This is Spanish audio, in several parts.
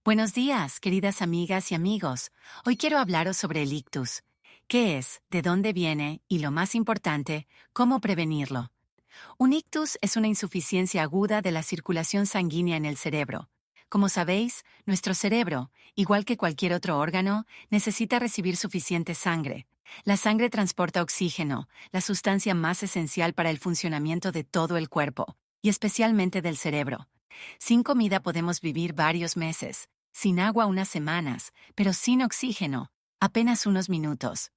Buenos días, queridas amigas y amigos. Hoy quiero hablaros sobre el ictus. ¿Qué es? ¿De dónde viene? Y lo más importante, ¿cómo prevenirlo? Un ictus es una insuficiencia aguda de la circulación sanguínea en el cerebro. Como sabéis, nuestro cerebro, igual que cualquier otro órgano, necesita recibir suficiente sangre. La sangre transporta oxígeno, la sustancia más esencial para el funcionamiento de todo el cuerpo, y especialmente del cerebro. Sin comida podemos vivir varios meses, sin agua unas semanas, pero sin oxígeno, apenas unos minutos.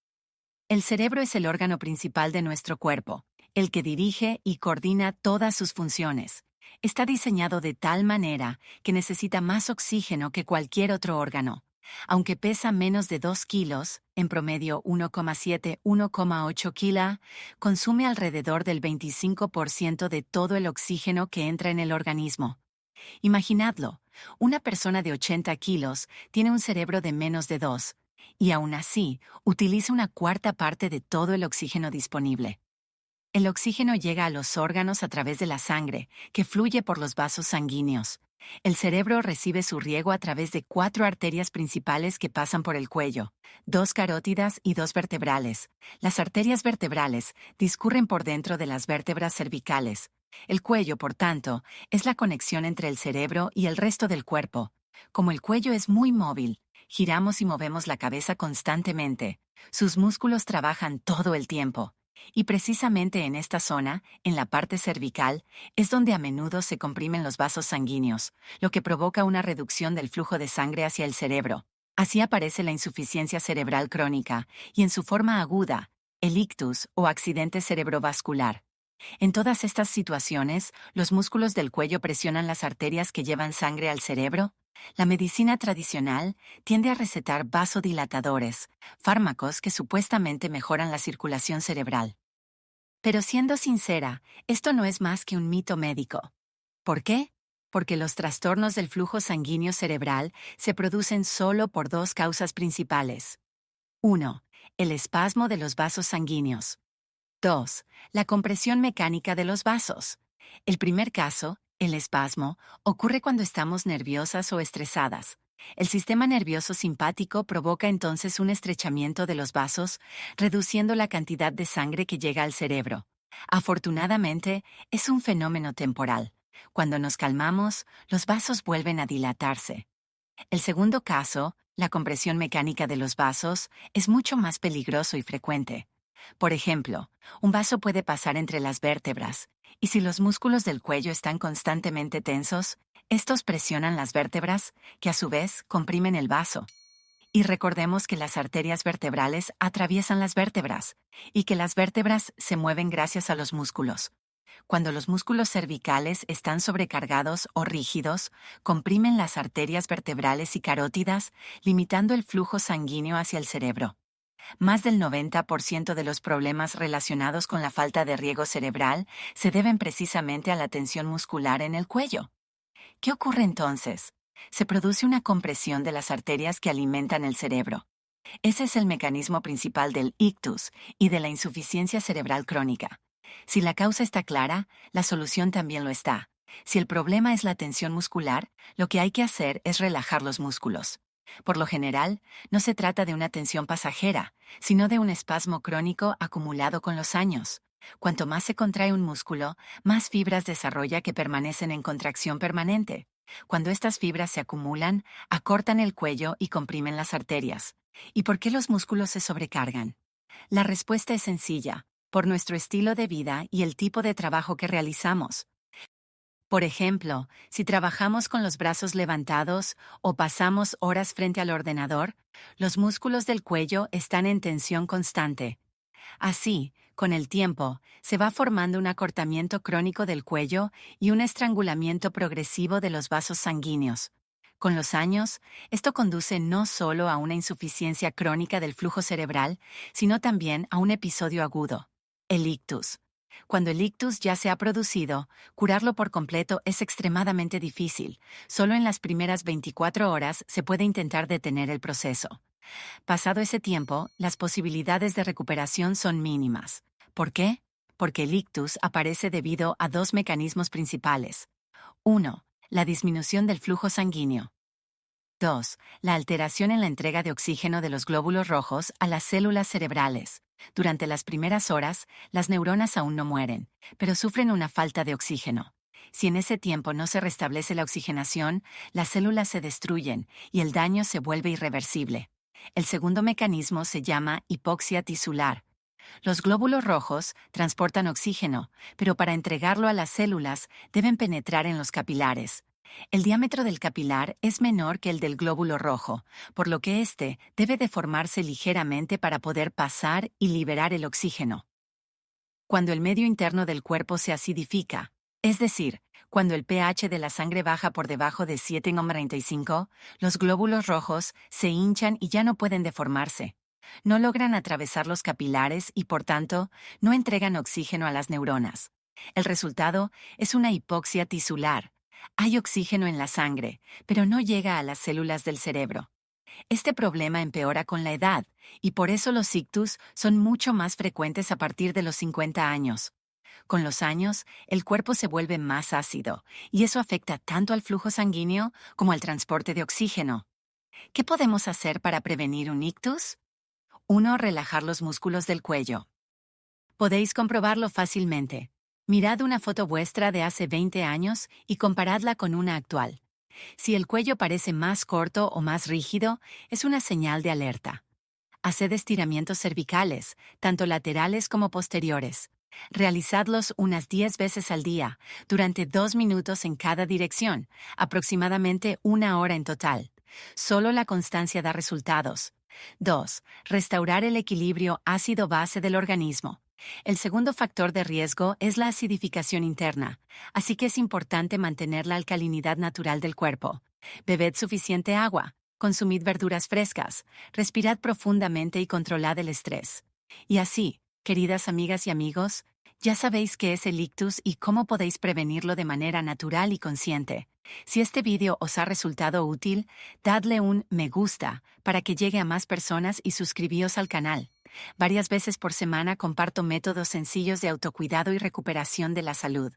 El cerebro es el órgano principal de nuestro cuerpo, el que dirige y coordina todas sus funciones. Está diseñado de tal manera que necesita más oxígeno que cualquier otro órgano. Aunque pesa menos de 2 kilos, en promedio 1,7-1,8 kg, consume alrededor del 25% de todo el oxígeno que entra en el organismo. Imaginadlo, una persona de 80 kilos tiene un cerebro de menos de 2, y aún así utiliza una cuarta parte de todo el oxígeno disponible. El oxígeno llega a los órganos a través de la sangre, que fluye por los vasos sanguíneos. El cerebro recibe su riego a través de 4 arterias principales que pasan por el cuello, 2 carótidas y 2 vertebrales. Las arterias vertebrales discurren por dentro de las vértebras cervicales. El cuello, por tanto, es la conexión entre el cerebro y el resto del cuerpo. Como el cuello es muy móvil, giramos y movemos la cabeza constantemente. Sus músculos trabajan todo el tiempo. Y precisamente en esta zona, en la parte cervical, es donde a menudo se comprimen los vasos sanguíneos, lo que provoca una reducción del flujo de sangre hacia el cerebro. Así aparece la insuficiencia cerebral crónica y en su forma aguda, el ictus o accidente cerebrovascular. En todas estas situaciones, los músculos del cuello presionan las arterias que llevan sangre al cerebro. La medicina tradicional tiende a recetar vasodilatadores, fármacos que supuestamente mejoran la circulación cerebral. Pero siendo sincera, esto no es más que un mito médico. ¿Por qué? Porque los trastornos del flujo sanguíneo cerebral se producen solo por 2 causas principales. 1. El espasmo de los vasos sanguíneos. 2. La compresión mecánica de los vasos. El primer caso, el espasmo, ocurre cuando estamos nerviosas o estresadas. El sistema nervioso simpático provoca entonces un estrechamiento de los vasos, reduciendo la cantidad de sangre que llega al cerebro. Afortunadamente, es un fenómeno temporal. Cuando nos calmamos, los vasos vuelven a dilatarse. El segundo caso, la compresión mecánica de los vasos, es mucho más peligroso y frecuente. Por ejemplo, un vaso puede pasar entre las vértebras, y si los músculos del cuello están constantemente tensos, estos presionan las vértebras, que a su vez comprimen el vaso. Y recordemos que las arterias vertebrales atraviesan las vértebras, y que las vértebras se mueven gracias a los músculos. Cuando los músculos cervicales están sobrecargados o rígidos, comprimen las arterias vertebrales y carótidas, limitando el flujo sanguíneo hacia el cerebro. Más del 90% de los problemas relacionados con la falta de riego cerebral se deben precisamente a la tensión muscular en el cuello. ¿Qué ocurre entonces? Se produce una compresión de las arterias que alimentan el cerebro. Ese es el mecanismo principal del ictus y de la insuficiencia cerebral crónica. Si la causa está clara, la solución también lo está. Si el problema es la tensión muscular, lo que hay que hacer es relajar los músculos. Por lo general, no se trata de una tensión pasajera, sino de un espasmo crónico acumulado con los años. Cuanto más se contrae un músculo, más fibras desarrolla que permanecen en contracción permanente. Cuando estas fibras se acumulan, acortan el cuello y comprimen las arterias. ¿Y por qué los músculos se sobrecargan? La respuesta es sencilla, por nuestro estilo de vida y el tipo de trabajo que realizamos. Por ejemplo, si trabajamos con los brazos levantados o pasamos horas frente al ordenador, los músculos del cuello están en tensión constante. Así, con el tiempo, se va formando un acortamiento crónico del cuello y un estrangulamiento progresivo de los vasos sanguíneos. Con los años, esto conduce no solo a una insuficiencia crónica del flujo cerebral, sino también a un episodio agudo, el ictus. Cuando el ictus ya se ha producido, curarlo por completo es extremadamente difícil. Solo en las primeras 24 horas se puede intentar detener el proceso. Pasado ese tiempo, las posibilidades de recuperación son mínimas. ¿Por qué? Porque el ictus aparece debido a 2 mecanismos principales. 1. La disminución del flujo sanguíneo. 2. La alteración en la entrega de oxígeno de los glóbulos rojos a las células cerebrales. Durante las primeras horas, las neuronas aún no mueren, pero sufren una falta de oxígeno. Si en ese tiempo no se restablece la oxigenación, las células se destruyen y el daño se vuelve irreversible. El segundo mecanismo se llama hipoxia tisular. Los glóbulos rojos transportan oxígeno, pero para entregarlo a las células deben penetrar en los capilares. El diámetro del capilar es menor que el del glóbulo rojo, por lo que éste debe deformarse ligeramente para poder pasar y liberar el oxígeno. Cuando el medio interno del cuerpo se acidifica, es decir, cuando el pH de la sangre baja por debajo de 7,95, los glóbulos rojos se hinchan y ya no pueden deformarse. No logran atravesar los capilares y, por tanto, no entregan oxígeno a las neuronas. El resultado es una hipoxia tisular. Hay oxígeno en la sangre, pero no llega a las células del cerebro. Este problema empeora con la edad, y por eso los ictus son mucho más frecuentes a partir de los 50 años. Con los años, el cuerpo se vuelve más ácido, y eso afecta tanto al flujo sanguíneo como al transporte de oxígeno. ¿Qué podemos hacer para prevenir un ictus? 1. Relajar los músculos del cuello. Podéis comprobarlo fácilmente. Mirad una foto vuestra de hace 20 años y comparadla con una actual. Si el cuello parece más corto o más rígido, es una señal de alerta. Haced estiramientos cervicales, tanto laterales como posteriores. Realizadlos unas 10 veces al día, durante 2 minutos en cada dirección, aproximadamente 1 hora en total. Solo la constancia da resultados. 2. Restaurar el equilibrio ácido-base del organismo. El segundo factor de riesgo es la acidificación interna, así que es importante mantener la alcalinidad natural del cuerpo. Bebed suficiente agua, consumid verduras frescas, respirad profundamente y controlad el estrés. Y así, queridas amigas y amigos, ya sabéis qué es el ictus y cómo podéis prevenirlo de manera natural y consciente. Si este vídeo os ha resultado útil, dadle un me gusta para que llegue a más personas y suscribíos al canal. Varias veces por semana comparto métodos sencillos de autocuidado y recuperación de la salud.